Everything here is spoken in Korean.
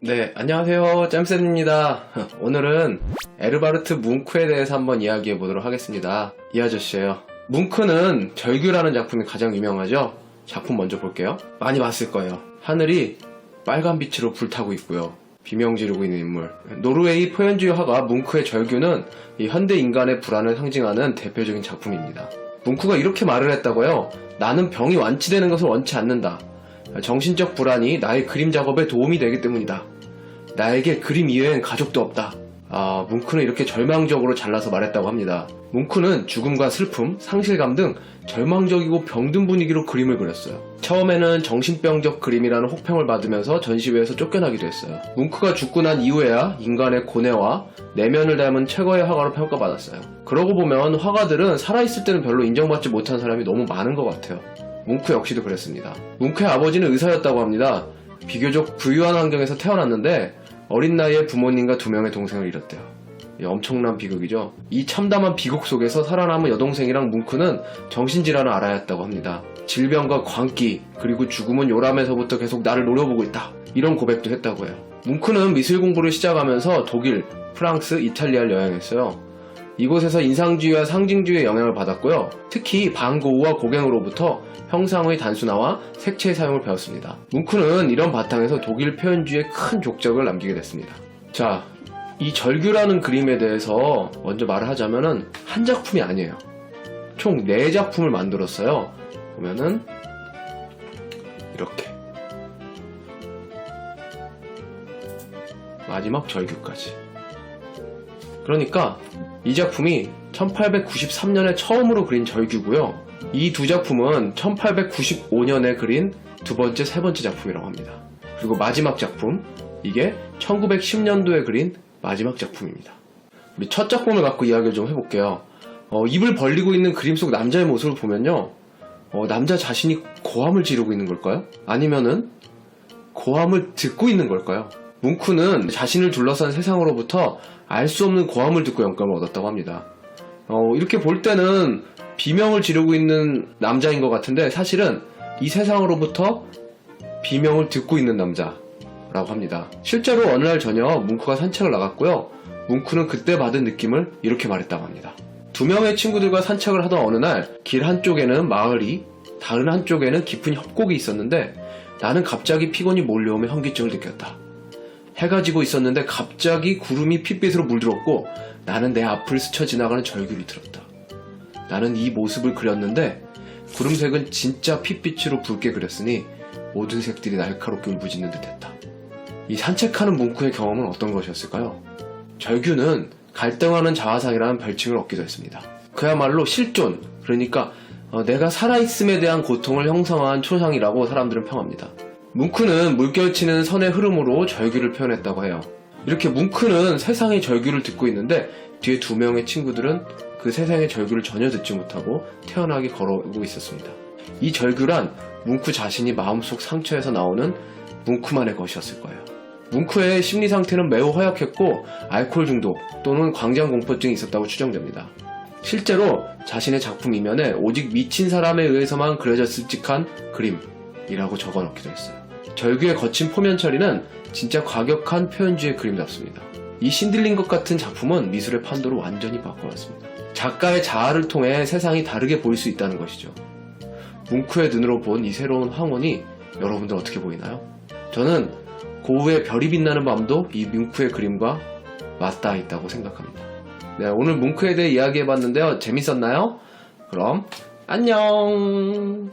네, 안녕하세요. 짬쌤입니다. 오늘은 에르바르트 뭉크에 대해서 한번 이야기해 보도록 하겠습니다. 이 아저씨예요. 뭉크는 절규라는 작품이 가장 유명하죠? 작품 먼저 볼게요. 많이 봤을 거예요. 하늘이 빨간 빛으로 불타고 있고요. 비명 지르고 있는 인물. 노르웨이 표현주의 화가 뭉크의 절규는 이 현대 인간의 불안을 상징하는 대표적인 작품입니다. 뭉크가 이렇게 말을 했다고요. 나는 병이 완치되는 것을 원치 않는다. 정신적 불안이 나의 그림 작업에 도움이 되기 때문이다. 나에게 그림 이외엔 가족도 없다. 뭉크는 이렇게 절망적으로 잘라서 말했다고 합니다. 뭉크는 죽음과 슬픔, 상실감 등 절망적이고 병든 분위기로 그림을 그렸어요. 처음에는 정신병적 그림이라는 혹평을 받으면서 전시회에서 쫓겨나기도 했어요. 뭉크가 죽고 난 이후에야 인간의 고뇌와 내면을 담은 최고의 화가로 평가받았어요. 그러고 보면 화가들은 살아있을 때는 별로 인정받지 못한 사람이 너무 많은 것 같아요. 뭉크 역시도 그랬습니다. 뭉크의 아버지는 의사였다고 합니다. 비교적 부유한 환경에서 태어났는데 어린 나이에 부모님과 2명의 동생을 잃었대요. 엄청난 비극이죠. 이 참담한 비극 속에서 살아남은 여동생이랑 뭉크는 정신질환을 앓아야 했다고 합니다. 질병과 광기 그리고 죽음은 요람에서부터 계속 나를 노려보고 있다. 이런 고백도 했다고 해요. 뭉크는 미술 공부를 시작하면서 독일, 프랑스, 이탈리아를 여행했어요. 이곳에서 인상주의와 상징주의의 영향을 받았고요. 특히 반고흐와 고갱으로부터 형상의 단순화와 색채의 사용을 배웠습니다. 뭉크는 이런 바탕에서 독일 표현주의에 큰 족적을 남기게 됐습니다. 자, 이 절규라는 그림에 대해서 먼저 말을 하자면은 한 작품이 아니에요. 총 4작품을 만들었어요. 보면은 이렇게 마지막 절규까지. 그러니까 이 작품이 1893년에 처음으로 그린 절규고요. 이 두 작품은 1895년에 그린 두 번째, 세 번째 작품이라고 합니다. 그리고 마지막 작품, 이게 1910년도에 그린 마지막 작품입니다. 우리 첫 작품을 갖고 이야기를 좀 해볼게요. 입을 벌리고 있는 그림 속 남자의 모습을 보면요. 남자 자신이 고함을 지르고 있는 걸까요? 아니면은 고함을 듣고 있는 걸까요? 뭉크는 자신을 둘러싼 세상으로부터 알 수 없는 고함을 듣고 영감을 얻었다고 합니다. 이렇게 볼 때는 비명을 지르고 있는 남자인 것 같은데 사실은 이 세상으로부터 비명을 듣고 있는 남자라고 합니다. 실제로 어느 날 저녁 뭉크가 산책을 나갔고요. 뭉크는 그때 받은 느낌을 이렇게 말했다고 합니다. 2명의 친구들과 산책을 하던 어느 날 길 한쪽에는 마을이, 다른 한쪽에는 깊은 협곡이 있었는데 나는 갑자기 피곤이 몰려오며 현기증을 느꼈다. 해가 지고 있었는데 갑자기 구름이 핏빛으로 물들었고 나는 내 앞을 스쳐 지나가는 절규를 들었다. 나는 이 모습을 그렸는데 구름색은 진짜 핏빛으로 붉게 그렸으니 모든 색들이 날카롭게 울부짖는 듯했다. 이 산책하는 뭉크의 경험은 어떤 것이었을까요? 절규는 갈등하는 자화상이라는 별칭을 얻기도 했습니다. 그야말로 실존, 그러니까 내가 살아있음에 대한 고통을 형성한 초상이라고 사람들은 평합니다. 뭉크는 물결치는 선의 흐름으로 절규를 표현했다고 해요. 이렇게 뭉크는 세상의 절규를 듣고 있는데 뒤에 2명의 친구들은 그 세상의 절규를 전혀 듣지 못하고 태연하게 걸어오고 있었습니다. 이 절규란 뭉크 자신이 마음속 상처에서 나오는 뭉크만의 것이었을 거예요. 뭉크의 심리 상태는 매우 허약했고 알코올 중독 또는 광장공포증이 있었다고 추정됩니다. 실제로 자신의 작품 이면에 오직 미친 사람에 의해서만 그려졌을 직한 그림이라고 적어놓기도 했어요. 절규의 거친 포면 처리는 진짜 과격한 표현주의 그림답습니다. 이 신들린 것 같은 작품은 미술의 판도를 완전히 바꿔놨습니다. 작가의 자아를 통해 세상이 다르게 보일 수 있다는 것이죠. 뭉크의 눈으로 본 이 새로운 황혼이 여러분들 어떻게 보이나요? 저는 고흐의 별이 빛나는 밤도 이 뭉크의 그림과 맞닿아 있다고 생각합니다. 네, 오늘 뭉크에 대해 이야기해봤는데요. 재밌었나요? 그럼 안녕!